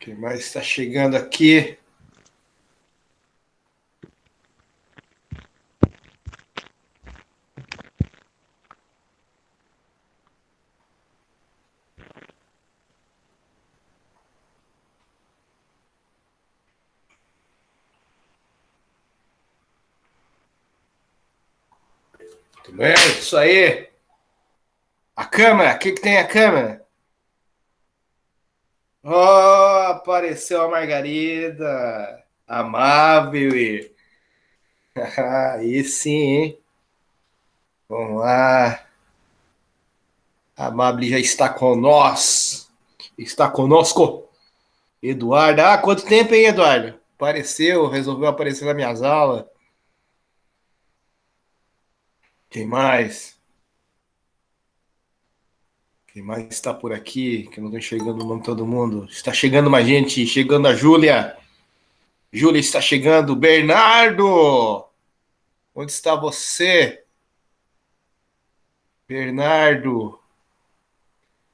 Quem mais está chegando aqui? Muito bem, isso aí. A câmera, o que tem a câmera? Oh, apareceu a Margarida. Amável. Aí sim, hein? Vamos lá. A Amável já está conosco. Está conosco. Eduardo. Ah, quanto tempo, hein, Eduardo? Apareceu, resolveu aparecer nas minhas aulas. Quem mais? Quem mais está por aqui? Que eu não estou enxergando o nome de todo mundo. Está chegando mais gente. Chegando a Júlia. Júlia está chegando. Bernardo! Onde está você? Bernardo.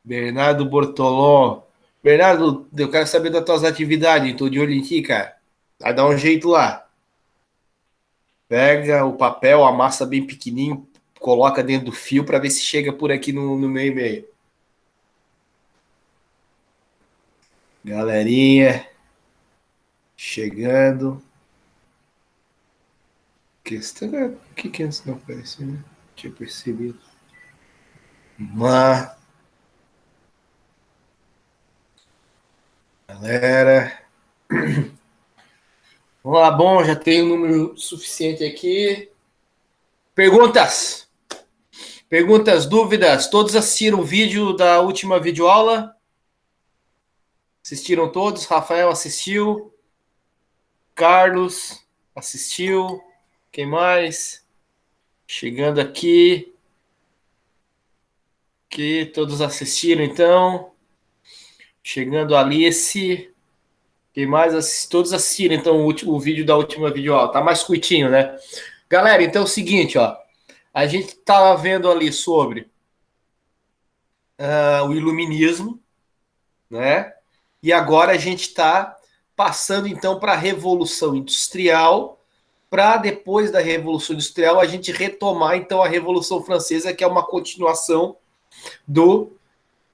Bernardo Bortolom. Bernardo, eu quero saber das tuas atividades. Estou de olho em ti, cara. Vai dar um jeito lá. Pega o papel, amassa bem pequenininho, coloca dentro do fio para ver se chega por aqui no meio meio. Galerinha, chegando. O que é isso não apareceu, né? Tinha percebido. Uma galera. Vamos lá, bom, já tem um número suficiente aqui. Perguntas. Perguntas, dúvidas. Todos assistiram o vídeo da última videoaula? Assistiram todos? Rafael assistiu. Carlos assistiu. Quem mais? Chegando aqui. Que todos assistiram, então. Chegando Alice. Quem mais? Todos assistiram, então, o vídeo da última videoaula. Tá mais curtinho, né? Galera, então é o seguinte, ó. A gente tava vendo ali sobre o iluminismo, né? E agora a gente está passando, então, para a Revolução Industrial, para depois da Revolução Industrial a gente retomar, então, a Revolução Francesa, que é uma continuação do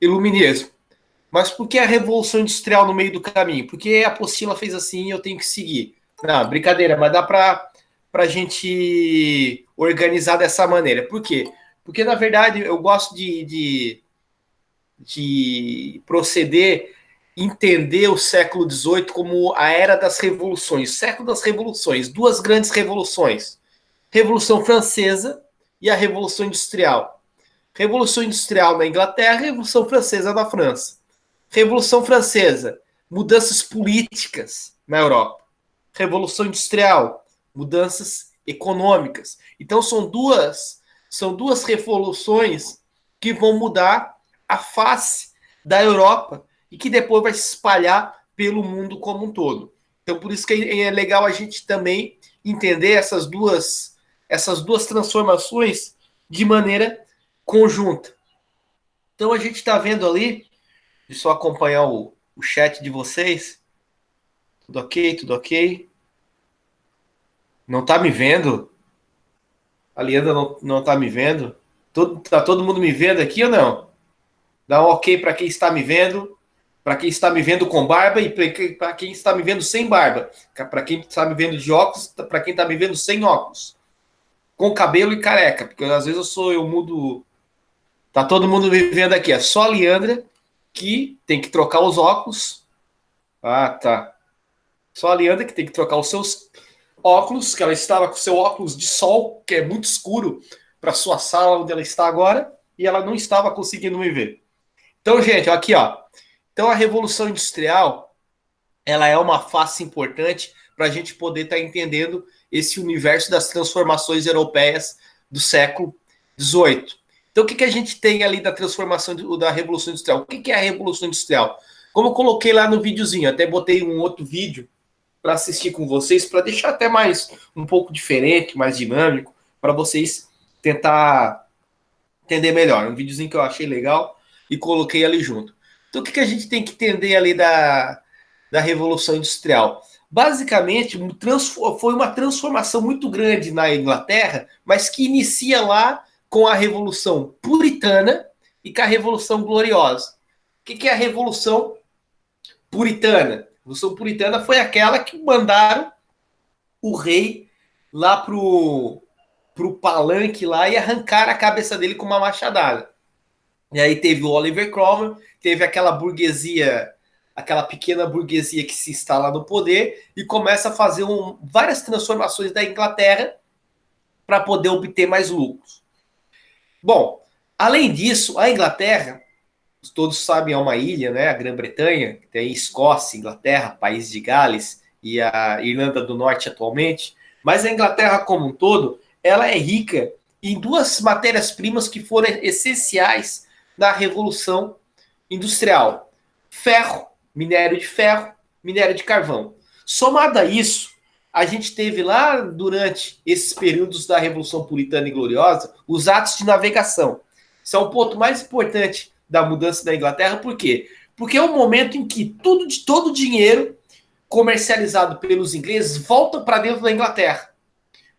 iluminismo. Mas por que a Revolução Industrial no meio do caminho? Porque a apostila fez assim e eu tenho que seguir. Não, brincadeira, mas dá para a gente organizar dessa maneira. Por quê? Porque, na verdade, eu gosto de proceder, entender o século XVIII como a era das revoluções, o século das revoluções, duas grandes revoluções. Revolução Francesa e a Revolução Industrial. Revolução Industrial na Inglaterra, Revolução Francesa na França. Revolução Francesa, mudanças políticas na Europa. Revolução Industrial, mudanças econômicas. Então são duas revoluções que vão mudar a face da Europa e que depois vai se espalhar pelo mundo como um todo. Então por isso que é legal a gente também entender essas duas transformações de maneira conjunta. Então a gente está vendo ali, de só acompanhar o chat de vocês. Tudo ok? Tudo ok? Não tá me vendo? A Leandra não tá me vendo? Tá todo mundo me vendo aqui ou não? Dá um ok para quem está me vendo. Para quem está me vendo com barba e para quem está me vendo sem barba. Para quem está me vendo de óculos, para quem está me vendo sem óculos. Com cabelo e careca. Porque às vezes eu mudo. Tá todo mundo me vendo aqui. É só a Leandra que tem que trocar os óculos. Ah, tá. Só a Leandra que tem que trocar os seus óculos, que ela estava com seu óculos de sol, que é muito escuro, para sua sala onde ela está agora, e ela não estava conseguindo me ver. Então, gente, aqui, ó. Então, a Revolução Industrial, ela é uma face importante para a gente poder estar entendendo esse universo das transformações europeias do século XVIII. Então, o que a gente tem ali da transformação da Revolução Industrial? O que é a Revolução Industrial? Como eu coloquei lá no videozinho, até botei um outro vídeo para assistir com vocês, para deixar até mais um pouco diferente, mais dinâmico, para vocês tentar entender melhor. Um videozinho que eu achei legal e coloquei ali junto. Então, o que a gente tem que entender ali da Revolução Industrial? Basicamente, foi uma transformação muito grande na Inglaterra, mas que inicia lá com a Revolução Puritana e com a Revolução Gloriosa. O que é a Revolução Puritana? A Revolução Puritana foi aquela que mandaram o rei lá pro palanque lá e arrancaram a cabeça dele com uma machadada. E aí teve o Oliver Cromwell, teve aquela burguesia, aquela pequena burguesia que se instala no poder e começa a fazer várias transformações da Inglaterra para poder obter mais lucros. Bom, além disso, a Inglaterra, todos sabem, é uma ilha, né? A Grã-Bretanha, que tem Escócia, Inglaterra, País de Gales e a Irlanda do Norte atualmente, mas a Inglaterra como um todo, ela é rica em duas matérias-primas que foram essenciais na Revolução Industrial: ferro, minério de carvão. Somado a isso, a gente teve lá durante esses períodos da Revolução Puritana e Gloriosa os atos de navegação. Isso é o ponto mais importante da mudança da Inglaterra. Por quê? Porque é o momento em que todo o dinheiro comercializado pelos ingleses volta para dentro da Inglaterra.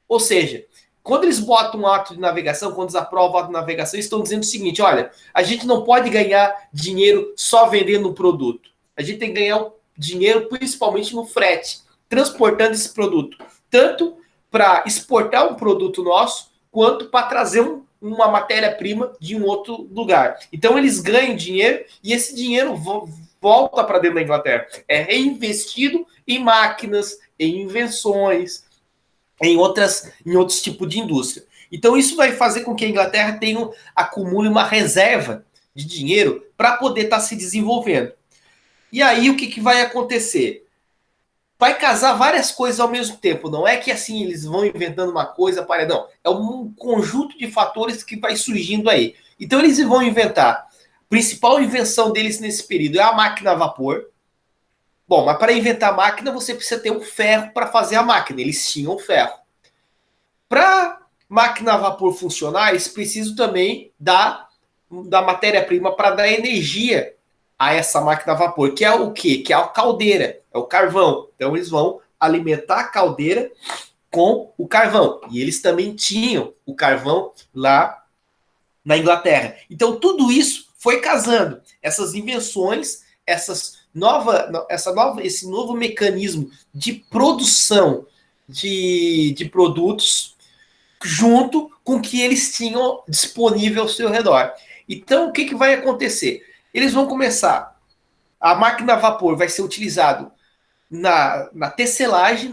Ou seja, quando eles botam um ato de navegação, quando eles aprovam o ato de navegação, eles estão dizendo o seguinte: olha, a gente não pode ganhar dinheiro só vendendo um produto. A gente tem que ganhar dinheiro principalmente no frete, transportando esse produto. Tanto para exportar um produto nosso, quanto para trazer uma matéria-prima de um outro lugar. Então eles ganham dinheiro e esse dinheiro volta para dentro da Inglaterra. É reinvestido em máquinas, em invenções, em outros tipos de indústria. Então isso vai fazer com que a Inglaterra acumule uma reserva de dinheiro para poder estar se desenvolvendo. E aí o que vai acontecer? Vai casar várias coisas ao mesmo tempo. Não é que assim eles vão inventando uma coisa para... Não, é um conjunto de fatores que vai surgindo aí. Então eles vão inventar. A principal invenção deles nesse período é a máquina a vapor. Bom, mas para inventar a máquina você precisa ter um ferro para fazer a máquina. Eles tinham ferro. Para máquina a vapor funcionar, eles precisam também da matéria-prima para dar energia a essa máquina a vapor, que é o quê? Que é a caldeira, é o carvão. Então eles vão alimentar a caldeira com o carvão. E eles também tinham o carvão lá na Inglaterra. Então tudo isso foi casando. Essas invenções, esse novo mecanismo de produção de produtos junto com o que eles tinham disponível ao seu redor. Então o que vai acontecer? Eles vão começar, a máquina a vapor vai ser utilizado na tecelagem,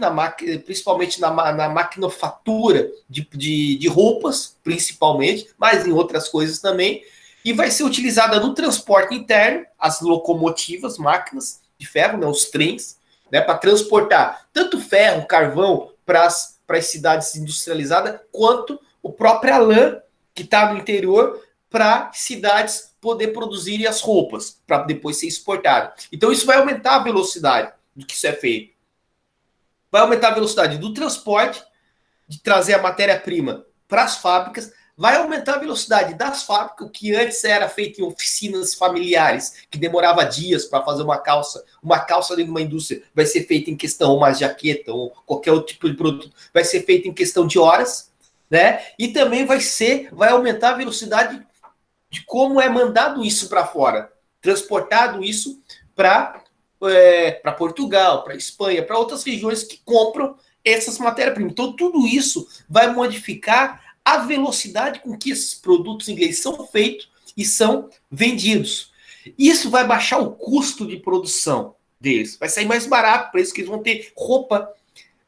principalmente na maquinofatura de roupas, principalmente, mas em outras coisas também, e vai ser utilizada no transporte interno, as locomotivas, máquinas de ferro, né, os trens, né, para transportar tanto ferro, carvão para as cidades industrializadas, quanto o próprio lã, que está no interior, para cidades poder produzir as roupas, para depois ser exportado. Então isso vai aumentar a velocidade do que isso é feito. Vai aumentar a velocidade do transporte, de trazer a matéria-prima para as fábricas, vai aumentar a velocidade das fábricas, o que antes era feito em oficinas familiares, que demorava dias para fazer uma calça dentro de uma indústria, vai ser feita em questão, uma jaqueta, ou qualquer outro tipo de produto, vai ser feita em questão de horas, né? E também vai aumentar a velocidade de como é mandado isso para fora, transportado isso para Portugal, para Espanha, para outras regiões que compram essas matérias-primas. Então, tudo isso vai modificar a velocidade com que esses produtos ingleses são feitos e são vendidos. Isso vai baixar o custo de produção deles. Vai sair mais barato para eles, que eles vão ter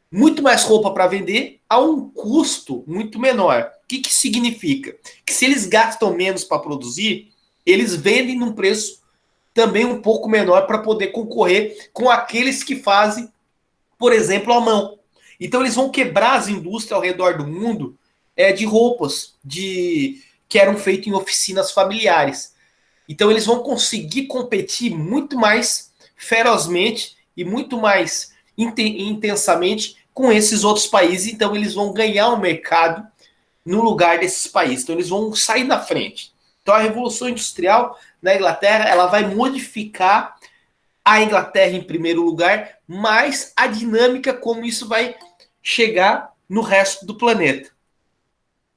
muito mais roupa para vender a um custo muito menor. O que significa? Que se eles gastam menos para produzir, eles vendem num preço também um pouco menor para poder concorrer com aqueles que fazem, por exemplo, à mão. Então eles vão quebrar as indústrias ao redor do mundo de roupas que eram feitas em oficinas familiares. Então eles vão conseguir competir muito mais ferozmente e muito mais intensamente com esses outros países. Então eles vão ganhar o mercado no lugar desses países. Então eles vão sair na frente. Então a Revolução Industrial na Inglaterra, ela vai modificar a Inglaterra em primeiro lugar, mas a dinâmica como isso vai chegar no resto do planeta.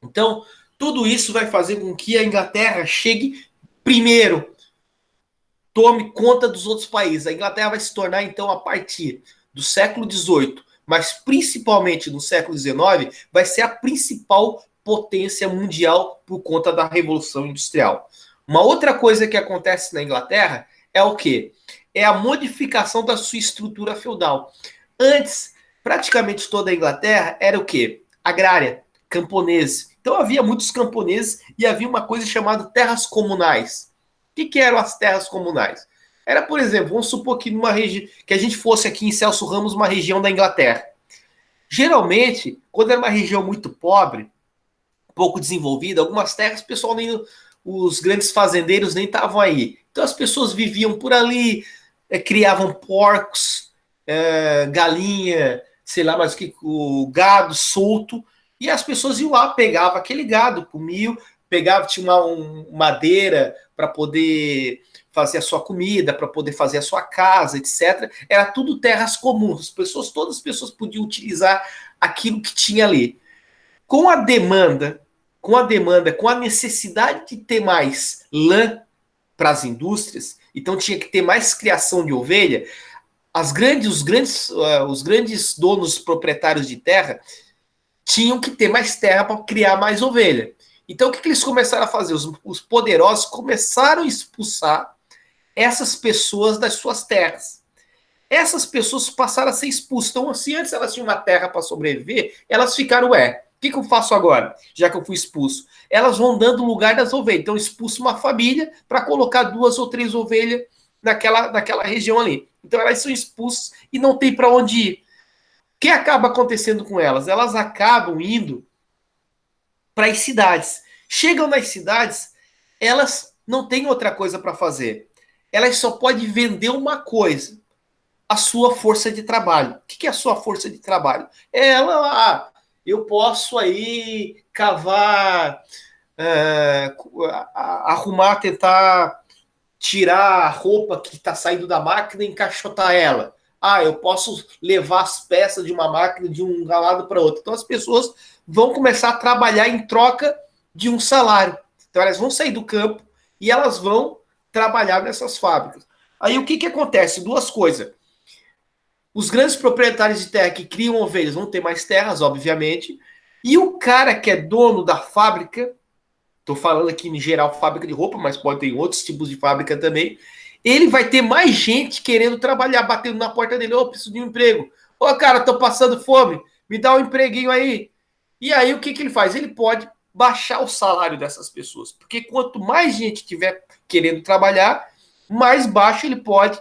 Então, tudo isso vai fazer com que a Inglaterra chegue primeiro, tome conta dos outros países. A Inglaterra vai se tornar, então, a partir do século XVIII, mas principalmente no século XIX, vai ser a principal potência mundial por conta da Revolução Industrial. Uma outra coisa que acontece na Inglaterra é o quê? É a modificação da sua estrutura feudal. Antes, praticamente toda a Inglaterra era o quê? Agrária, camponesa. Então havia muitos camponeses e havia uma coisa chamada terras comunais. O que eram as terras comunais? Era, por exemplo, vamos supor que numa região que a gente fosse aqui em Celso Ramos, uma região da Inglaterra. Geralmente, quando era uma região muito pobre, pouco desenvolvida, algumas terras, o pessoal nem, os grandes fazendeiros nem estavam aí. Então as pessoas viviam por ali, criavam porcos, galinha, sei lá, mas que o gado solto, e as pessoas iam lá, pegavam aquele gado, comiam, pegava, tinha madeira para poder fazer a sua comida, para poder fazer a sua casa, etc. Era tudo terras comuns. As pessoas, todas as pessoas podiam utilizar aquilo que tinha ali. Com a demanda, com a necessidade de ter mais lã para as indústrias, então tinha que ter mais criação de ovelha, os grandes donos proprietários de terra tinham que ter mais terra para criar mais ovelha. Então o que eles começaram a fazer? Os poderosos começaram a expulsar essas pessoas das suas terras. Essas pessoas passaram a ser expulsas. Então, se antes elas tinham uma terra para sobreviver, elas ficaram, o que eu faço agora, já que eu fui expulso? Elas vão dando lugar das ovelhas. Então, expulso uma família para colocar 2 ou 3 ovelhas naquela região ali. Então, elas são expulsas e não tem para onde ir. O que acaba acontecendo com elas? Elas acabam indo para as cidades. Chegam nas cidades, elas não têm outra coisa para fazer. Elas só podem vender uma coisa: a sua força de trabalho. O que é a sua força de trabalho? Eu posso aí cavar, arrumar, tentar tirar a roupa que está saindo da máquina e encaixotar ela. Eu posso levar as peças de uma máquina de um lado para outro. Então as pessoas vão começar a trabalhar em troca de um salário. Então elas vão sair do campo e elas vão trabalhar nessas fábricas. Aí o que acontece? 2 coisas. Os grandes proprietários de terra que criam ovelhas vão ter mais terras, obviamente. E o cara que é dono da fábrica, estou falando aqui em geral fábrica de roupa, mas pode ter outros tipos de fábrica também, ele vai ter mais gente querendo trabalhar, batendo na porta dele: preciso de um emprego. Cara, estou passando fome, me dá um empreguinho aí. E aí o que ele faz? Ele pode baixar o salário dessas pessoas, porque quanto mais gente tiver querendo trabalhar, mais baixo ele pode.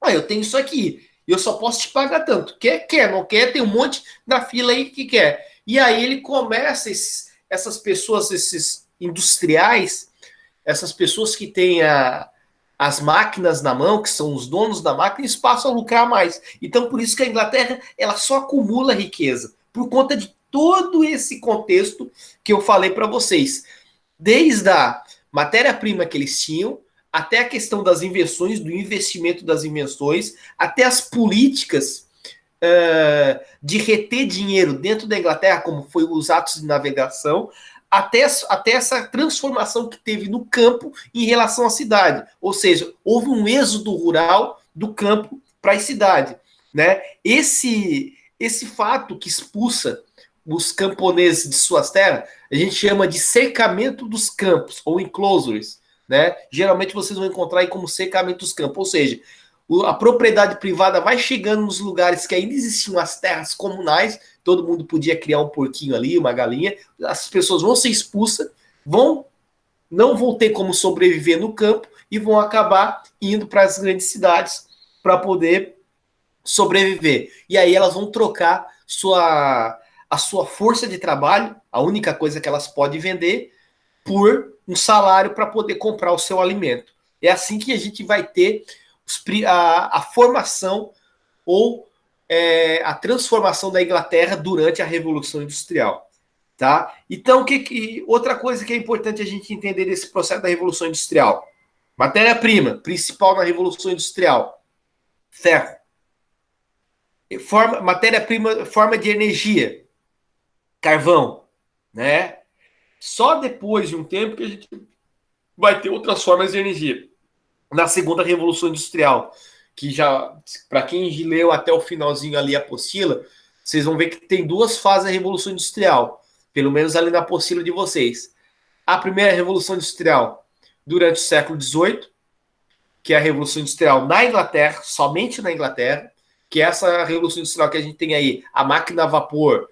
Eu tenho isso aqui, eu só posso te pagar tanto. Quer, não quer, tem um monte na fila aí que quer. E aí ele começa, essas pessoas, esses industriais, essas pessoas que têm as máquinas na mão, que são os donos da máquina, eles passam a lucrar mais. Então, por isso que a Inglaterra ela só acumula riqueza, por conta de todo esse contexto que eu falei para vocês. Desde a matéria-prima que eles tinham, até a questão das invenções, do investimento das invenções, até as políticas de reter dinheiro dentro da Inglaterra, como foi os atos de navegação, até essa transformação que teve no campo em relação à cidade. Ou seja, houve um êxodo rural do campo para a cidade. Né? Esse fato que expulsa os camponeses de suas terras, a gente chama de cercamento dos campos, ou enclosures. Né? Geralmente vocês vão encontrar aí como cercamento dos campos, ou seja, a propriedade privada vai chegando nos lugares que ainda existiam as terras comunais, todo mundo podia criar um porquinho ali, uma galinha, as pessoas vão ser expulsas, não vão ter como sobreviver no campo e vão acabar indo para as grandes cidades para poder sobreviver. E aí elas vão trocar a sua força de trabalho, a única coisa que elas podem vender, por um salário para poder comprar o seu alimento. É assim que a gente vai ter a formação ou a transformação da Inglaterra durante a Revolução Industrial. Tá? Então, outra coisa que é importante a gente entender desse processo da Revolução Industrial: matéria-prima, principal na Revolução Industrial. Ferro. Matéria-prima, forma de energia, carvão, né? Só depois de um tempo que a gente vai ter outras formas de energia. Na segunda revolução industrial, que já, para quem leu até o finalzinho ali a apostila, vocês vão ver que tem duas fases da revolução industrial, pelo menos ali na apostila de vocês. A primeira revolução industrial durante o século XVIII, que é a revolução industrial na Inglaterra, somente na Inglaterra, que é essa revolução industrial que a gente tem aí, a máquina a vapor,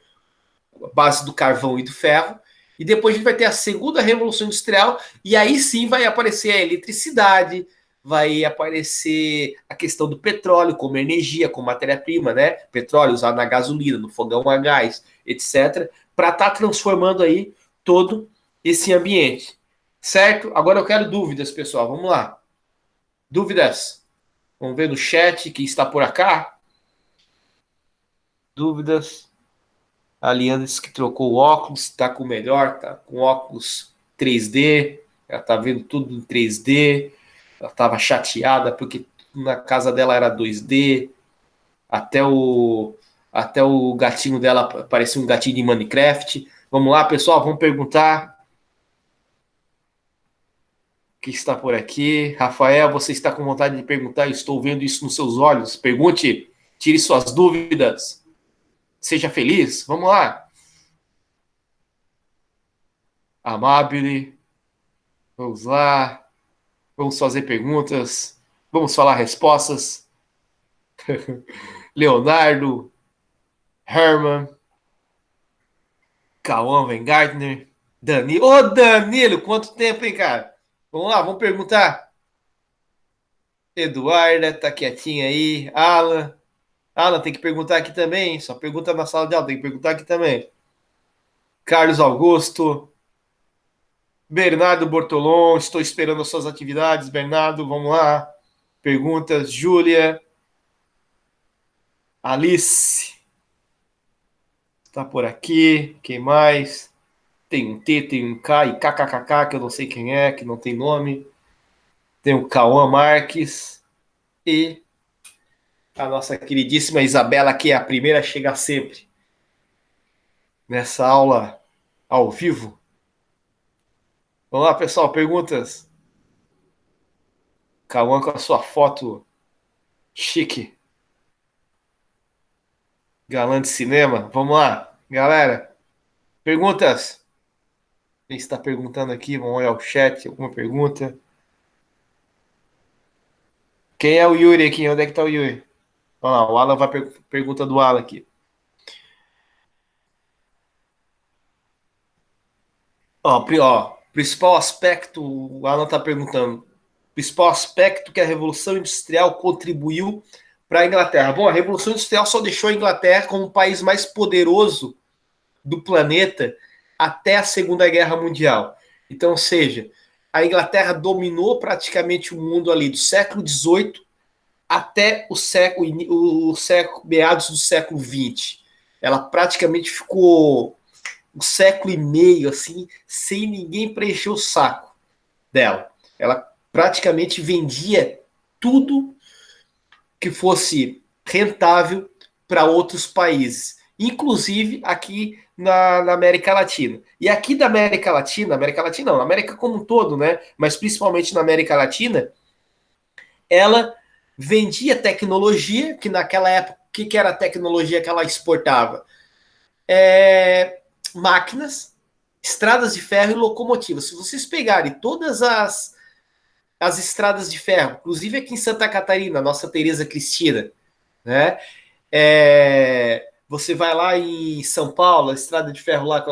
base do carvão e do ferro. E depois a gente vai ter a segunda revolução industrial, e aí sim vai aparecer a eletricidade, vai aparecer a questão do petróleo como energia, como matéria-prima, né? Petróleo usado na gasolina, no fogão a gás, etc., para estar transformando aí todo esse ambiente. Certo? Agora eu quero dúvidas, pessoal. Vamos lá. Dúvidas? Vamos ver no chat que está por acá. Dúvidas? A Liana disse que trocou o óculos, está com o melhor, tá com óculos 3D, ela tá vendo tudo em 3D, ela estava chateada porque na casa dela era 2D, até o gatinho dela parecia um gatinho de Minecraft. Vamos lá, pessoal, vamos perguntar. O que está por aqui? Rafael, você está com vontade de perguntar? Eu estou vendo isso nos seus olhos. Pergunte, tire suas dúvidas. Seja feliz. Vamos lá. Amabile. Vamos lá. Vamos fazer perguntas. Vamos falar respostas. Leonardo. Herman. Cauã Weingartner. Danilo. Ô, Danilo, quanto tempo, hein, cara? Vamos lá, vamos perguntar. Eduarda, tá quietinha aí. Alan. Alan, tem que perguntar aqui também. Só pergunta na sala de aula, tem que perguntar aqui também. Carlos Augusto. Bernardo Bortolom, estou esperando as suas atividades. Bernardo, vamos lá. Perguntas. Júlia. Alice. Está por aqui. Quem mais? Tem um T, tem um K e KKKK, que eu não sei quem é, que não tem nome. Tem o Cauã Marques. E a nossa queridíssima Isabela, que é a primeira a chegar sempre nessa aula ao vivo. Vamos lá, pessoal, perguntas. Cauã com a sua foto chique. Galã de cinema. Vamos lá, galera. Perguntas. Quem está perguntando aqui? Vamos olhar o chat. Alguma pergunta? Quem é o Yuri aqui? Onde é que está o Yuri? Olha lá, o Alan vai pergunta do Alan aqui. Principal aspecto, o Alan está perguntando. Principal aspecto que a Revolução Industrial contribuiu para a Inglaterra. Bom, a Revolução Industrial só deixou a Inglaterra como o país mais poderoso do planeta até a Segunda Guerra Mundial. Então, ou seja, a Inglaterra dominou praticamente o mundo ali do século XVIII até meados do século XX. Ela praticamente ficou um século e meio assim, sem ninguém preencher o saco dela. Ela praticamente vendia tudo que fosse rentável para outros países, inclusive aqui na América Latina. E aqui da América Latina não, na América como um todo, né? Mas principalmente na América Latina, ela vendia tecnologia, que naquela época, o que era a tecnologia que ela exportava? Máquinas, estradas de ferro e locomotivas. Se vocês pegarem todas as estradas de ferro, inclusive aqui em Santa Catarina, nossa Tereza Cristina, né? Você vai lá em São Paulo, a estrada de ferro lá,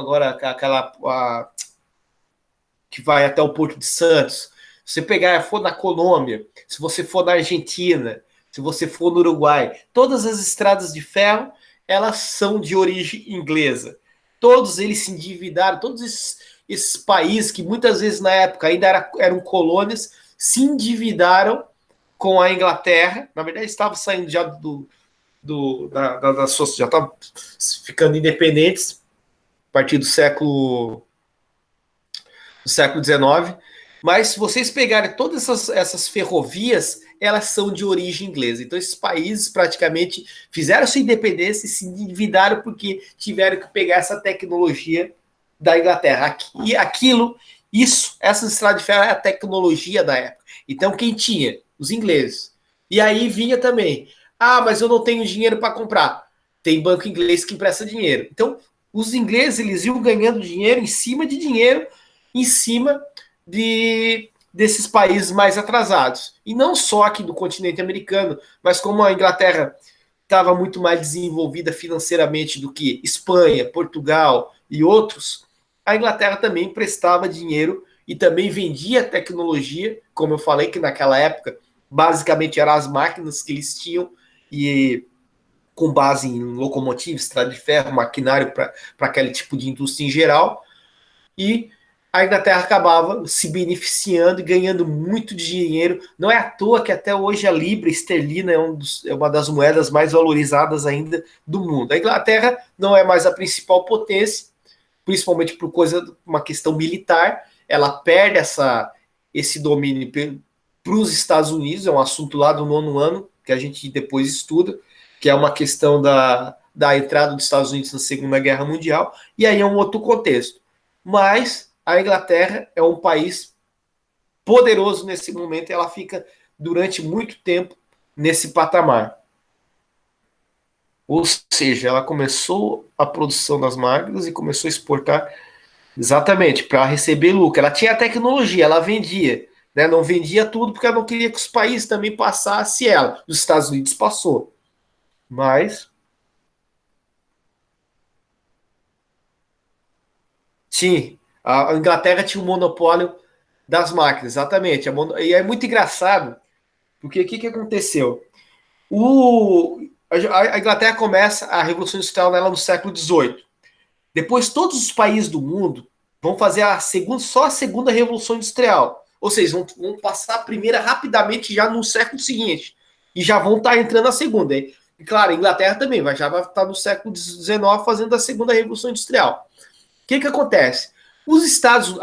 que vai até o Porto de Santos. Se você for na Colômbia, se você for na Argentina, se você for no Uruguai, todas as estradas de ferro, elas são de origem inglesa. Todos eles se endividaram, todos esses países que muitas vezes na época ainda eram colônias, se endividaram com a Inglaterra. Na verdade, estavam saindo já já estavam ficando independentes a partir do século XIX. Mas se vocês pegarem todas essas ferrovias, elas são de origem inglesa. Então, esses países praticamente fizeram sua independência e se endividaram porque tiveram que pegar essa tecnologia da Inglaterra. E aquilo, essas estradas de ferro é a tecnologia da época. Então, quem tinha? Os ingleses. E aí vinha também, mas eu não tenho dinheiro para comprar. Tem banco inglês que empresta dinheiro. Então, os ingleses eles iam ganhando dinheiro em cima de dinheiro, em cima desses países mais atrasados. E não só aqui do continente americano, mas como a Inglaterra estava muito mais desenvolvida financeiramente do que Espanha, Portugal e outros, a Inglaterra também prestava dinheiro e também vendia tecnologia, como eu falei que naquela época basicamente eram as máquinas que eles tinham e com base em locomotiva, estrada de ferro, maquinário para aquele tipo de indústria em geral, e a Inglaterra acabava se beneficiando e ganhando muito dinheiro. Não é à toa que até hoje a libra esterlina é uma das moedas mais valorizadas ainda do mundo. A Inglaterra não é mais a principal potência, principalmente por uma questão militar. Ela perde esse domínio para os Estados Unidos, é um assunto lá do 9º ano, que a gente depois estuda, que é uma questão da entrada dos Estados Unidos na Segunda Guerra Mundial, e aí é um outro contexto. Mas a Inglaterra é um país poderoso nesse momento e ela fica durante muito tempo nesse patamar. Ou seja, ela começou a produção das máquinas e começou a exportar exatamente para receber lucro. Ela tinha a tecnologia, ela vendia, né? Não vendia tudo porque ela não queria que os países também passassem ela. Os Estados Unidos passou, mas sim, a Inglaterra tinha o monopólio das máquinas, exatamente. E é muito engraçado, porque o que aconteceu? A Inglaterra começa a Revolução Industrial nela no século XVIII. Depois, todos os países do mundo vão fazer só a segunda Revolução Industrial. Ou seja, vão passar a primeira rapidamente já no século seguinte. E já vão estar entrando na segunda. E claro, a Inglaterra também já vai estar no século XIX fazendo a segunda Revolução Industrial. O que acontece? Os estados,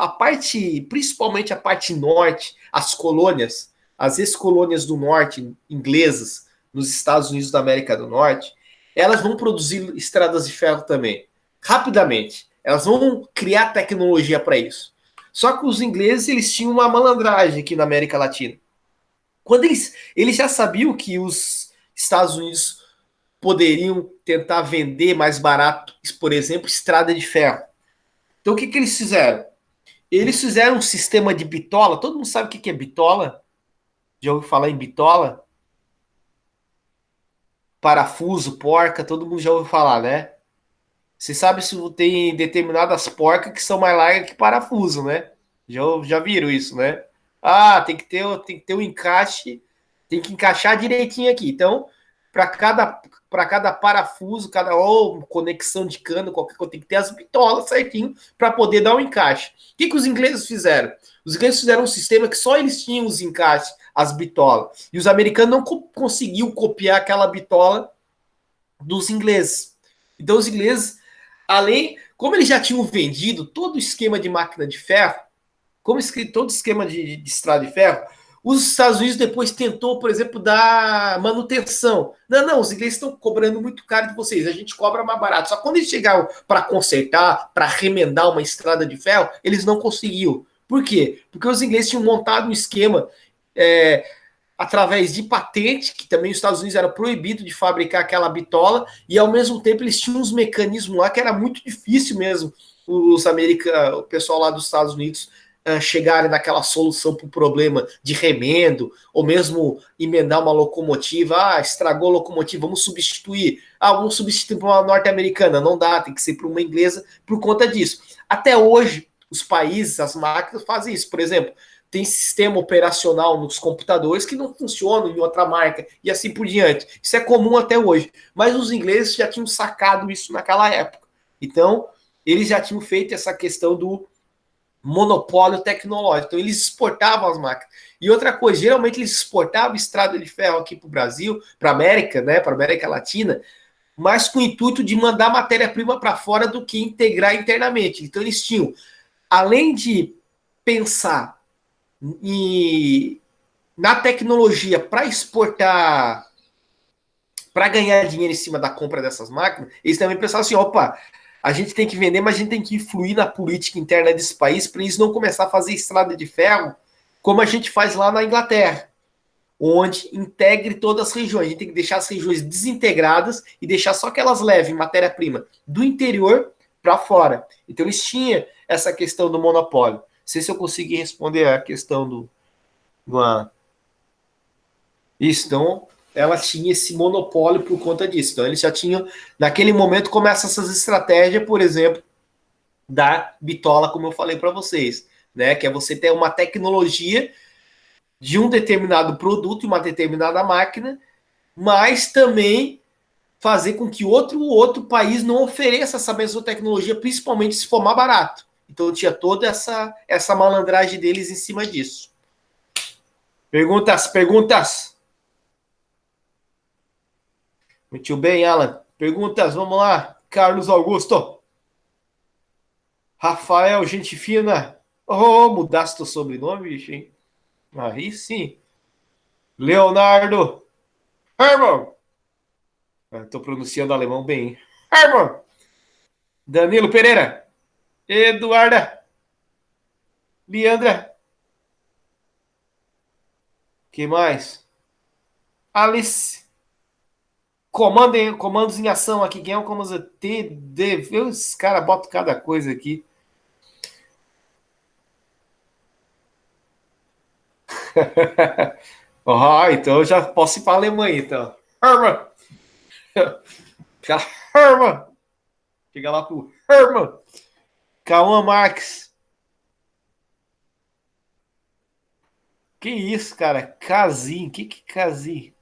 principalmente a parte norte, as colônias, as ex-colônias do norte inglesas nos Estados Unidos da América do Norte, elas vão produzir estradas de ferro também, rapidamente. Elas vão criar tecnologia para isso. Só que os ingleses eles tinham uma malandragem aqui na América Latina. Quando eles já sabiam que os Estados Unidos poderiam tentar vender mais barato, por exemplo, estrada de ferro. Então, o que eles fizeram? Eles fizeram um sistema de bitola. Todo mundo sabe o que é bitola? Já ouviu falar em bitola? Parafuso, porca, todo mundo já ouviu falar, né? Você sabe se tem determinadas porcas que são mais largas que parafuso, né? Já viram isso, né? Tem que ter um encaixe, tem que encaixar direitinho aqui. Então, para cada parafuso, ou conexão de cano, qualquer coisa, tem que ter as bitolas certinho para poder dar um encaixe. O que os ingleses fizeram? Os ingleses fizeram um sistema que só eles tinham os encaixes, as bitolas. E os americanos não conseguiam copiar aquela bitola dos ingleses. Então, os ingleses, como eles já tinham vendido todo o esquema de máquina de ferro, todo o esquema de estrada de ferro, os Estados Unidos depois tentou, por exemplo, dar manutenção. Não, os ingleses estão cobrando muito caro de vocês, a gente cobra mais barato. Só que quando eles chegaram para consertar, para remendar uma estrada de ferro, eles não conseguiam. Por quê? Porque os ingleses tinham montado um esquema através de patente, que também os Estados Unidos era proibido de fabricar aquela bitola, e ao mesmo tempo eles tinham uns mecanismos lá que era muito difícil mesmo o pessoal lá dos Estados Unidos chegarem naquela solução para o problema de remendo, ou mesmo emendar uma locomotiva. Estragou a locomotiva, vamos substituir. Vamos substituir para uma norte-americana. Não dá, tem que ser para uma inglesa por conta disso. Até hoje, os países, as máquinas fazem isso. Por exemplo, tem sistema operacional nos computadores que não funcionam em outra marca e assim por diante. Isso é comum até hoje. Mas os ingleses já tinham sacado isso naquela época. Então, eles já tinham feito essa questão do monopólio tecnológico. Então, eles exportavam as máquinas. E outra coisa, geralmente eles exportavam estrada de ferro aqui para o Brasil, para a América, né, para a América Latina, mas com o intuito de mandar matéria-prima para fora do que integrar internamente. Então, eles tinham, além de pensar em na tecnologia para exportar, para ganhar dinheiro em cima da compra dessas máquinas, eles também pensaram assim, opa, a gente tem que vender, mas a gente tem que influir na política interna desse país para eles não começar a fazer estrada de ferro como a gente faz lá na Inglaterra, onde integre todas as regiões. A gente tem que deixar as regiões desintegradas e deixar só que elas levem matéria-prima do interior para fora. Então eles tinham essa questão do monopólio. Não sei se eu consegui responder a questão do isso. Então ela tinha esse monopólio por conta disso. Então eles já tinham, naquele momento, começam essas estratégias, por exemplo, da bitola, como eu falei para vocês, né? Que é você ter uma tecnologia de um determinado produto e uma determinada máquina, mas também fazer com que outro país não ofereça essa mesma tecnologia, principalmente se for mais barato. Então tinha toda essa malandragem deles em cima disso. Perguntas. Muito bem, Alan. Perguntas, vamos lá. Carlos Augusto. Rafael, gente fina. Oh, mudaste o sobrenome, bicho, hein? Aí sim. Leonardo. Herman. Estou pronunciando alemão bem. Herman. Danilo Pereira. Eduarda. Leandra. Que mais? Alice. Comandos em ação aqui. Quem é o comando TD? Os caras botam cada coisa aqui. Então eu já posso ir para a Alemanha, então. Herman! Herman! Chega lá pro Herman! Cauã Marques. Que isso, cara? Casim. Que Casim?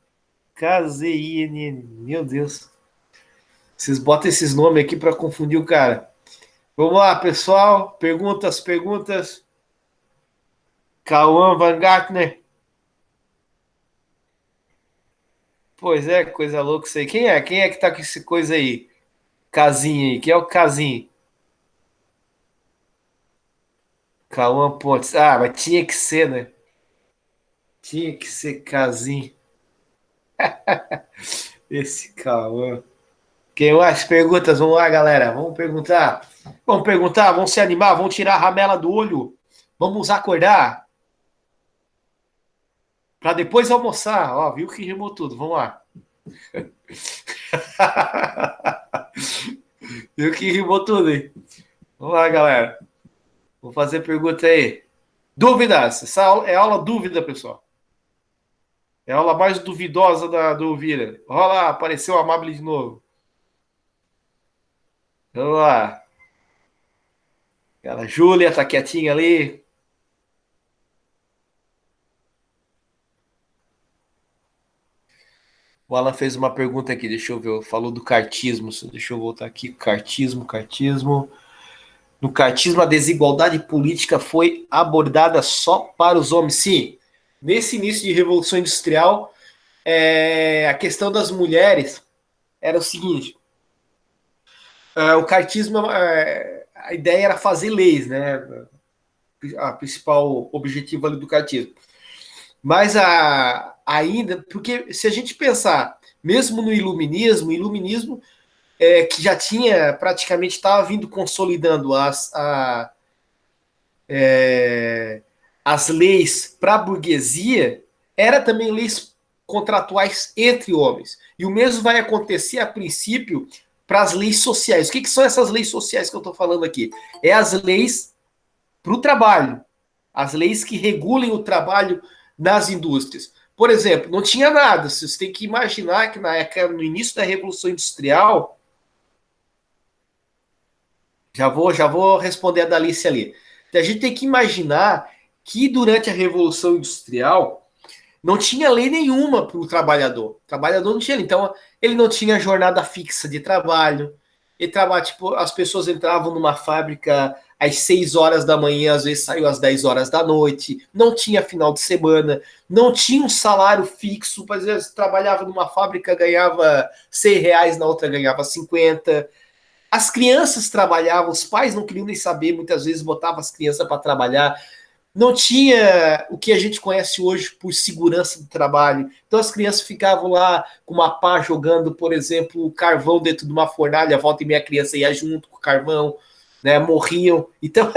KZINN. Meu Deus. Vocês botam esses nomes aqui para confundir o cara. Vamos lá, pessoal. Perguntas. Cauã Van Gartner. Pois é, coisa louca isso aí. Quem é? Quem é que tá com essa coisa aí? Casinha aí. Quem é o Casinho? Cauã Pontes. Ah, mas tinha que ser, né? Tinha que ser Casinho. Esse Cauã. Quem mais? Perguntas? Vamos lá, galera. Vamos perguntar. Vamos se animar, vamos tirar a ramela do olho. Vamos acordar. Para depois almoçar. Ó, viu que rimou tudo. Vamos lá. Viu que rimou tudo, hein? Vamos lá, galera. Vou fazer pergunta aí. Dúvidas. Essa aula é aula dúvida, pessoal. É a aula mais duvidosa do Ouvira. Olha lá, apareceu o Amable de novo. Vamos lá. Aquela Júlia tá quietinha ali. O Alan fez uma pergunta aqui, deixa eu ver. Falou do cartismo. Deixa eu voltar aqui. Cartismo. No cartismo, a desigualdade política foi abordada só para os homens. Sim, nesse início de Revolução Industrial, a questão das mulheres era o seguinte: o cartismo, a ideia era fazer leis, né? A principal objetivo ali do cartismo. Mas ainda, porque se a gente pensar, mesmo no iluminismo que já tinha praticamente estava vindo consolidando as leis para a burguesia, era também leis contratuais entre homens. E o mesmo vai acontecer a princípio para as leis sociais. O que são essas leis sociais que eu estou falando aqui? É as leis para o trabalho, as leis que regulem o trabalho nas indústrias. Por exemplo, não tinha nada. Vocês têm que imaginar que no início da Revolução Industrial, já vou responder a da Alice ali. A gente tem que imaginar que durante a Revolução Industrial não tinha lei nenhuma para o trabalhador. O trabalhador não tinha. Então, ele não tinha jornada fixa de trabalho. Ele trabalha, tipo, as pessoas entravam numa fábrica às 6 horas da manhã, às vezes saiu às 10 horas da noite. Não tinha final de semana. Não tinha um salário fixo. Às vezes trabalhava numa fábrica, ganhava R$ 100, na outra ganhava 50. As crianças trabalhavam, os pais não queriam nem saber, muitas vezes botavam as crianças para trabalhar. não tinha o que a gente conhece hoje por segurança do trabalho. Então as crianças ficavam lá com uma pá jogando, por exemplo, carvão dentro de uma fornalha, a volta e meia a criança ia junto com o carvão, né, morriam. Então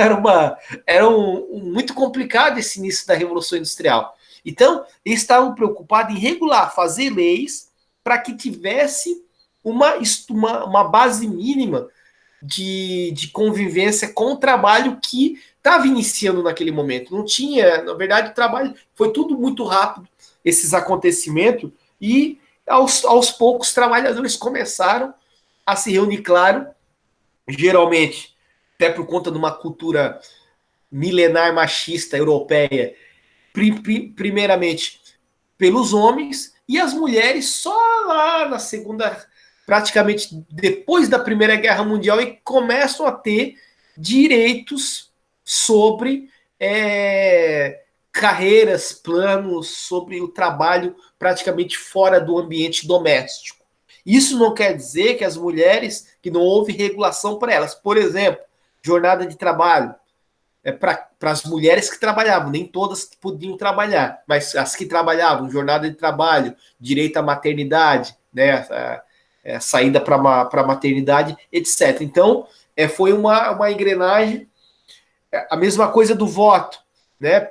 muito complicado esse início da Revolução Industrial. Então, eles estavam preocupados em regular, fazer leis para que tivesse uma base mínima de convivência com o trabalho que estava iniciando naquele momento. Não tinha, na verdade, o trabalho foi tudo muito rápido, esses acontecimentos, e aos poucos os trabalhadores começaram a se reunir, claro, geralmente, até por conta de uma cultura milenar machista europeia, primeiramente pelos homens, e as mulheres só lá na segunda, praticamente depois da Primeira Guerra Mundial, e começam a ter direitos sobre carreiras, planos, sobre o trabalho praticamente fora do ambiente doméstico. Isso não quer dizer que as mulheres, que não houve regulação para elas. Por exemplo, jornada de trabalho para as mulheres que trabalhavam, nem todas podiam trabalhar, mas as que trabalhavam, jornada de trabalho, direito à maternidade, né, a saída para a maternidade, etc. Então, foi uma engrenagem, a mesma coisa do voto, né?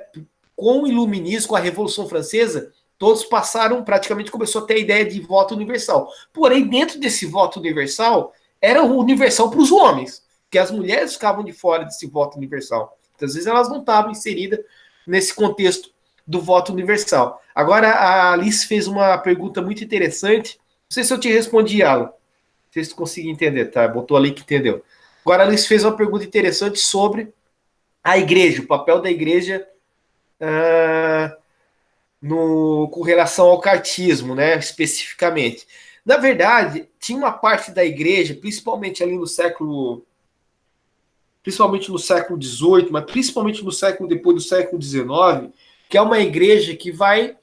Com o Iluminismo, com a Revolução Francesa, todos passaram, praticamente começou a ter a ideia de voto universal. Porém, dentro desse voto universal, era universal para os homens, porque as mulheres ficavam de fora desse voto universal. Muitas vezes elas não estavam inseridas nesse contexto do voto universal. Agora, a Alice fez uma pergunta muito interessante. Não sei se eu te respondi, Alan. Não sei se tu conseguiu entender, tá? Botou ali que entendeu. Agora, a Alice fez uma pergunta interessante sobre a igreja, o papel da igreja com relação ao cartismo, né, especificamente. Na verdade, tinha uma parte da igreja, principalmente ali no século, principalmente no século XVIII, mas principalmente no século depois do século XIX, que é uma igreja que vai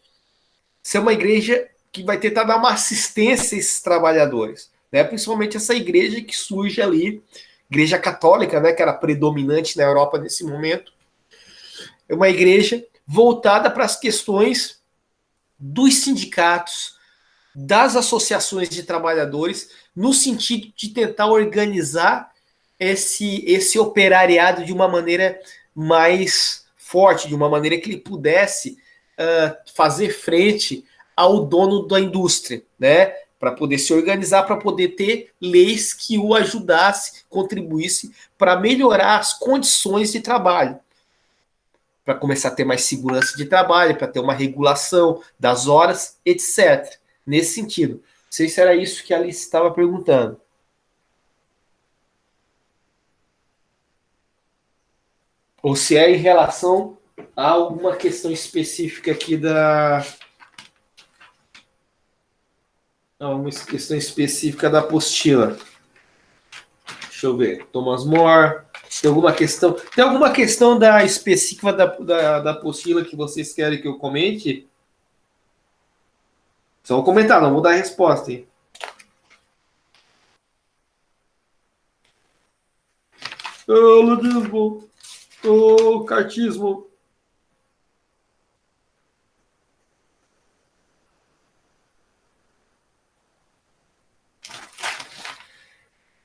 ser uma igreja que vai tentar dar uma assistência a esses trabalhadores, né? Principalmente essa igreja que surge ali, igreja católica, né, que era predominante na Europa nesse momento, é uma igreja voltada para as questões dos sindicatos, das associações de trabalhadores, no sentido de tentar organizar esse operariado de uma maneira mais forte, de uma maneira que ele pudesse fazer frente ao dono da indústria, né? Para poder se organizar, para poder ter leis que o ajudasse, contribuísse para melhorar as condições de trabalho, para começar a ter mais segurança de trabalho, para ter uma regulação das horas, etc. Nesse sentido. Não sei se era isso que a Alice estava perguntando. Ou se é em relação a alguma questão específica aqui uma questão específica da apostila. Deixa eu ver. Thomas More. Tem alguma questão da específica da apostila que vocês querem que eu comente? Só vou comentar, não vou dar a resposta, hein? Ô, ludismo! Ô, cartismo!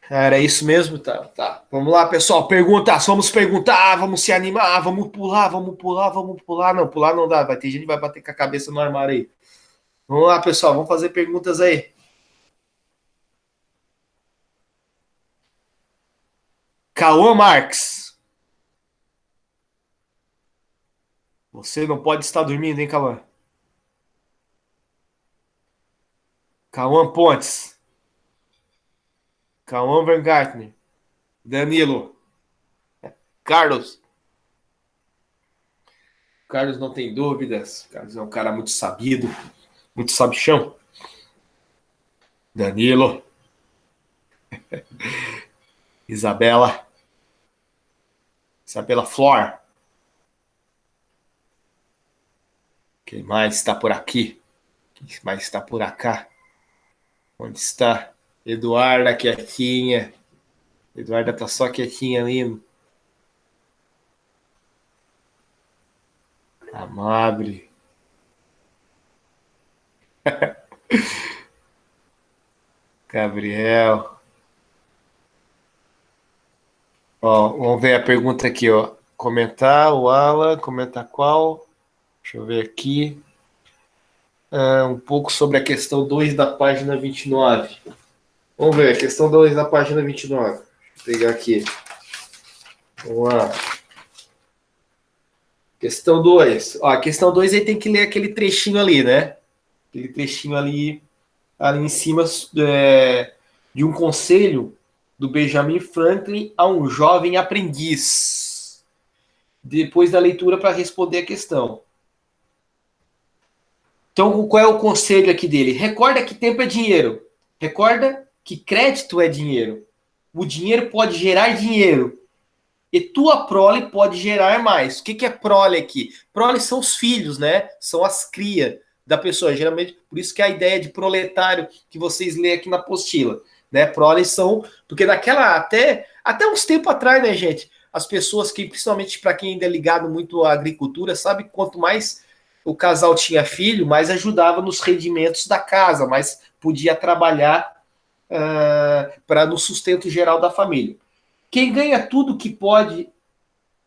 Era isso mesmo? Tá, tá. Vamos lá, pessoal. Perguntas. Vamos perguntar, vamos se animar, vamos pular, vamos pular, vamos pular. Não, pular não dá. Vai ter gente que vai bater com a cabeça no armário aí. Vamos lá, pessoal. Vamos fazer perguntas aí. Cauã Marx. Você não pode estar dormindo, hein, Cauã? Cauã Pontes. Cauã Weingartner. Danilo. Carlos. Carlos não tem dúvidas. Carlos é um cara muito sabido, muito sabichão. Danilo. Isabela. Isabela Flor. Quem mais está por aqui? Quem mais está por acá? Onde está? Eduarda quietinha. Eduarda tá só quietinha ali. Amable. Gabriel. Ó, vamos ver a pergunta aqui, ó. Comentar o Alan, comentar qual? Deixa eu ver aqui. Um pouco sobre a questão 2 da página 29. Vamos ver, a questão 2 da página 29. Deixa eu pegar aqui. Vamos lá. Questão 2. Ó, a questão 2 aí tem que ler aquele trechinho ali, né? Aquele trechinho ali em cima de um conselho do Benjamin Franklin a um jovem aprendiz. Depois da leitura para responder a questão. Então, qual é o conselho aqui dele? Recorda que tempo é dinheiro. Recorda que crédito é dinheiro. O dinheiro pode gerar dinheiro. E tua prole pode gerar mais. O que é prole aqui? Prole são os filhos, né? São as crias da pessoa. Geralmente, por isso que a ideia de proletário que vocês lêem aqui na apostila. Né? Prole são... Porque naquela... Até uns tempos atrás, né, gente? As pessoas que, principalmente para quem ainda é ligado muito à agricultura, sabe que quanto mais o casal tinha filho, mais ajudava nos rendimentos da casa, mais podia trabalhar para no sustento geral da família. Quem ganha tudo que pode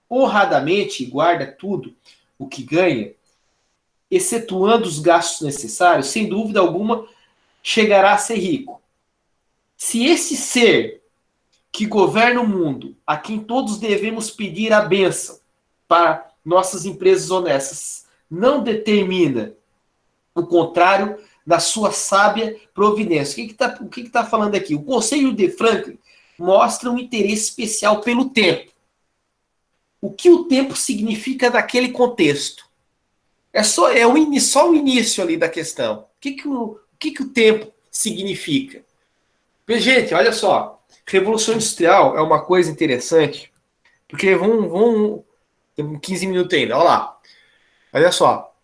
honradamente, guarda tudo o que ganha, excetuando os gastos necessários, sem dúvida alguma, chegará a ser rico. Se esse ser que governa o mundo, a quem todos devemos pedir a bênção para nossas empresas honestas, não determina o contrário da sua sábia providência. O que está falando aqui? O Conselho de Franklin mostra um interesse especial pelo tempo. O que o tempo significa naquele contexto? Só o início ali da questão. O que o tempo significa? Gente, olha só. Revolução Industrial é uma coisa interessante, porque temos 15 minutos ainda. Olha lá. Olha só.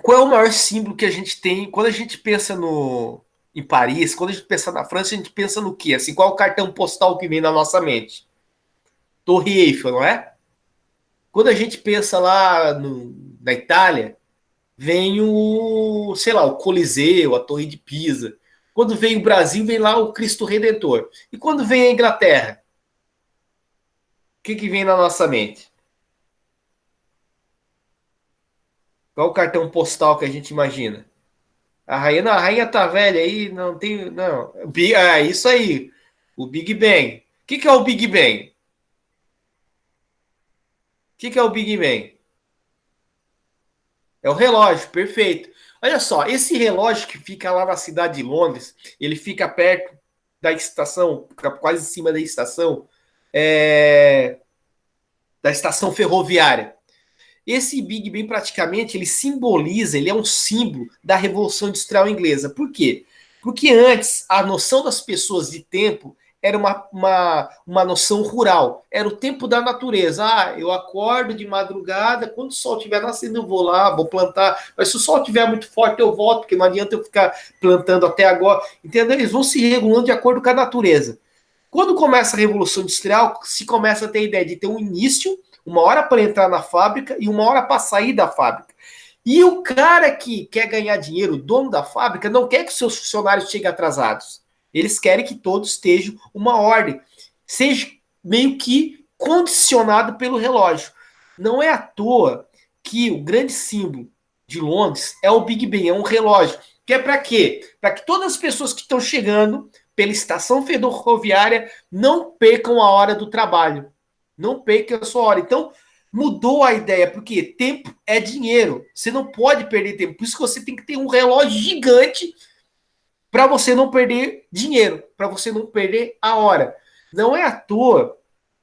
Qual é o maior símbolo que a gente tem quando a gente pensa em Paris, quando a gente pensa na França, a gente pensa no quê? Assim, qual é o cartão postal que vem na nossa mente? Torre Eiffel, não é? Quando a gente pensa lá na Itália, vem sei lá, o Coliseu, a Torre de Pisa. Quando vem o Brasil, vem lá o Cristo Redentor. E quando vem a Inglaterra? O que vem na nossa mente? Qual o cartão postal que a gente imagina? A rainha tá velha aí, não tem. Não. Isso aí. O Big Bang. O que é o Big Bang? O que é o Big Bang? É o relógio, perfeito. Olha só, esse relógio que fica lá na cidade de Londres, ele fica perto da estação, fica quase em cima da estação, da estação ferroviária. Esse Big Bang praticamente ele simboliza, ele é um símbolo da Revolução Industrial Inglesa. Por quê? Porque antes a noção das pessoas de tempo era uma noção rural, era o tempo da natureza. Eu acordo de madrugada, quando o sol estiver nascendo eu vou lá, vou plantar, mas se o sol estiver muito forte eu volto, porque não adianta eu ficar plantando até agora, entendeu? Eles vão se regulando de acordo com a natureza. Quando começa a Revolução Industrial, se começa a ter a ideia de ter um início, uma hora para entrar na fábrica e uma hora para sair da fábrica. E o cara que quer ganhar dinheiro, o dono da fábrica, não quer que os seus funcionários cheguem atrasados. Eles querem que todos estejam uma ordem, seja meio que condicionado pelo relógio. Não é à toa que o grande símbolo de Londres é o Big Ben, é um relógio. Que é para quê? Para que todas as pessoas que estão chegando pela estação ferroviária não percam a hora do trabalho. Não percam a sua hora. Então, mudou a ideia, porque tempo é dinheiro. Você não pode perder tempo. Por isso que você tem que ter um relógio gigante para você não perder dinheiro, para você não perder a hora. Não é à toa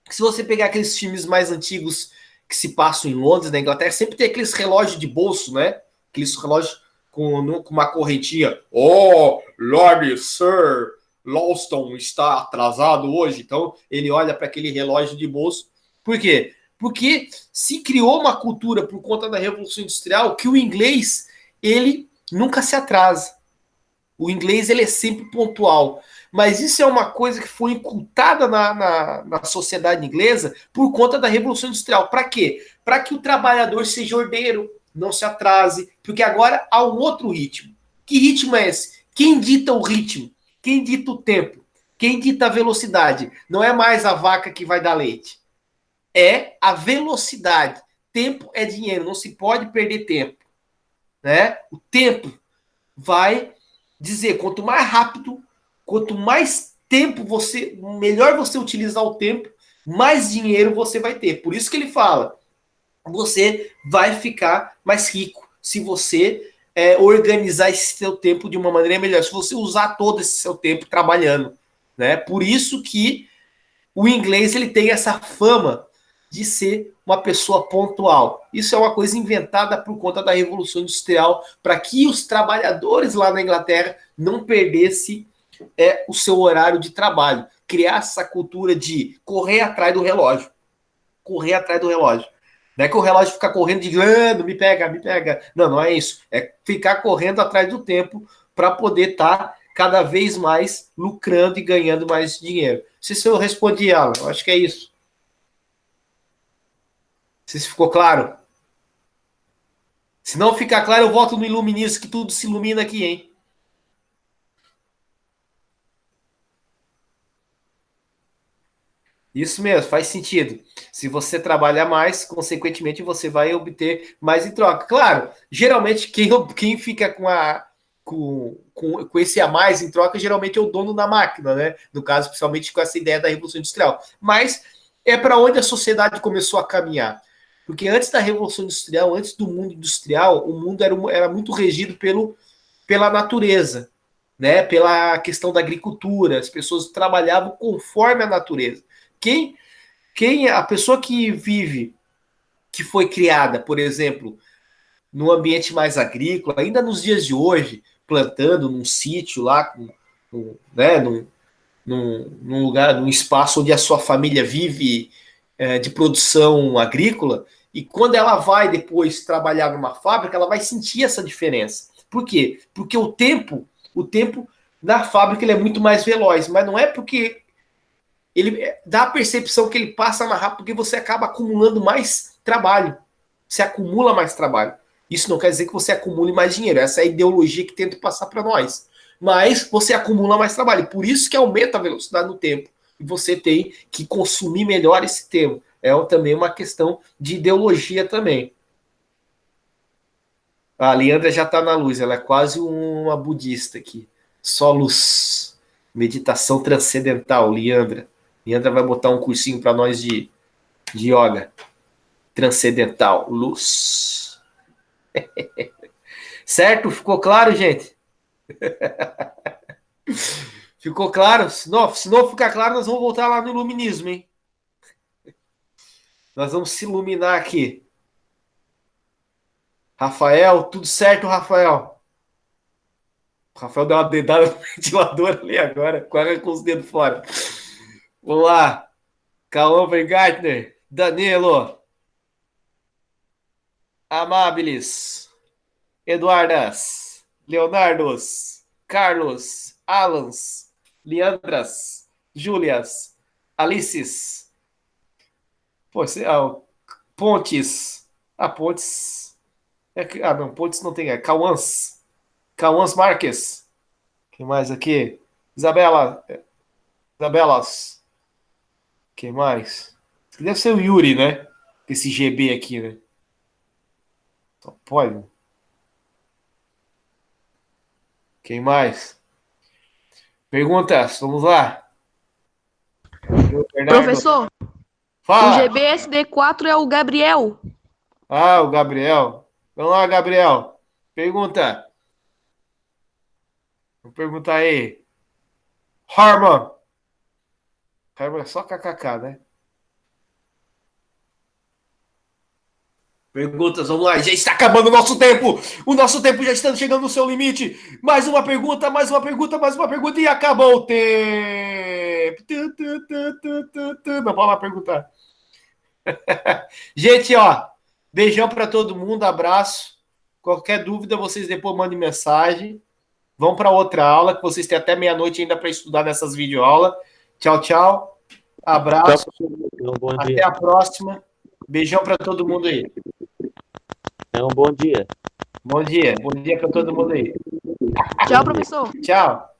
que se você pegar aqueles filmes mais antigos que se passam em Londres, na Inglaterra, sempre tem aqueles relógios de bolso, né? Aqueles relógios com uma correntinha. Oh, Lord Sir Lawston está atrasado hoje. Então, ele olha para aquele relógio de bolso. Por quê? Porque se criou uma cultura por conta da Revolução Industrial que o inglês, ele nunca se atrasa. O inglês ele é sempre pontual. Mas isso é uma coisa que foi incultada na sociedade inglesa por conta da Revolução Industrial. Para quê? Para que o trabalhador seja ordeiro, não se atrase, porque agora há um outro ritmo. Que ritmo é esse? Quem dita o ritmo? Quem dita o tempo? Quem dita a velocidade? Não é mais a vaca que vai dar leite. É a velocidade. Tempo é dinheiro, não se pode perder tempo. Né? O tempo vai dizer, quanto mais rápido, quanto mais tempo você, melhor você utilizar o tempo, mais dinheiro você vai ter. Por isso que ele fala, você vai ficar mais rico se você organizar esse seu tempo de uma maneira melhor, se você usar todo esse seu tempo trabalhando, né? Por isso que o inglês ele tem essa fama de ser uma pessoa pontual. Isso é uma coisa inventada por conta da Revolução Industrial para que os trabalhadores lá na Inglaterra não perdessem o seu horário de trabalho. Criar essa cultura de correr atrás do relógio. Correr atrás do relógio. Não é que o relógio fica correndo de me pega, me pega. Não, não é isso. É ficar correndo atrás do tempo para poder estar cada vez mais lucrando e ganhando mais dinheiro. Se eu respondi, Alan, eu acho que é isso. Se ficou claro? Se não ficar claro, eu volto no iluminismo, que tudo se ilumina aqui, hein? Isso mesmo, faz sentido. Se você trabalhar mais, consequentemente você vai obter mais em troca. Claro, geralmente quem fica com esse a mais em troca, geralmente é o dono da máquina, né? No caso, principalmente com essa ideia da Revolução Industrial. Mas é para onde a sociedade começou a caminhar. Porque antes da Revolução Industrial, antes do mundo industrial, o mundo era muito regido pela natureza, né? Pela questão da agricultura. As pessoas trabalhavam conforme a natureza. Quem, a pessoa que vive, que foi criada, por exemplo, num ambiente mais agrícola, ainda nos dias de hoje, plantando num sítio lá, né, num lugar, num espaço onde a sua família vive de produção agrícola, e quando ela vai depois trabalhar numa fábrica, ela vai sentir essa diferença. Por quê? Porque o tempo na fábrica ele é muito mais veloz, mas não é porque ele dá a percepção que ele passa mais rápido porque você acaba acumulando mais trabalho. Você acumula mais trabalho. Isso não quer dizer que você acumule mais dinheiro. Essa é a ideologia que tento passar para nós. Mas você acumula mais trabalho. Por isso que aumenta a velocidade no tempo. E você tem que consumir melhor esse tempo. É também uma questão de ideologia também. A Leandra já está na luz. Ela é quase uma budista aqui. Só luz. Meditação transcendental, Leandra. Leandra vai botar um cursinho para nós de yoga. Transcendental, luz. Certo? Ficou claro, gente? Ficou claro? Se não ficar claro, nós vamos voltar lá no iluminismo, hein? Nós vamos se iluminar aqui. Rafael, tudo certo, Rafael? O Rafael deu uma dedada no ventilador ali agora, quase com os dedos fora. Vamos lá. Cauã Gartner, Danilo, Amabilis, Eduardas, Leonardos, Carlos, Alans, Leandras, Júlias, Alices, Pontes, Pontes, não, Pontes não tem, Cauãs Marques, quem mais aqui? Isabelas, quem mais? Deve ser o Yuri, né? Esse GB aqui, né? Só pode. Quem mais? Perguntas, vamos lá. Professor, o Fala! GBSD4 é o Gabriel. O Gabriel. Vamos lá, Gabriel. Pergunta. Vou perguntar aí. Harmon. Harmon é só kkk, né? Perguntas, vamos lá. Já está acabando o nosso tempo. O nosso tempo já está chegando no seu limite. Mais uma pergunta, mais uma pergunta, mais uma pergunta e acabou o tempo. Não pode mais perguntar. Gente, ó. Beijão para todo mundo, abraço. Qualquer dúvida, vocês depois mandem mensagem. Vão para outra aula, que vocês têm até meia-noite ainda para estudar nessas videoaulas. Tchau, tchau. Abraço. Um bom Até dia. a próxima. Beijão para todo mundo aí. Um bom dia. Bom dia. Bom dia para todo mundo aí. Tchau, professor. Tchau.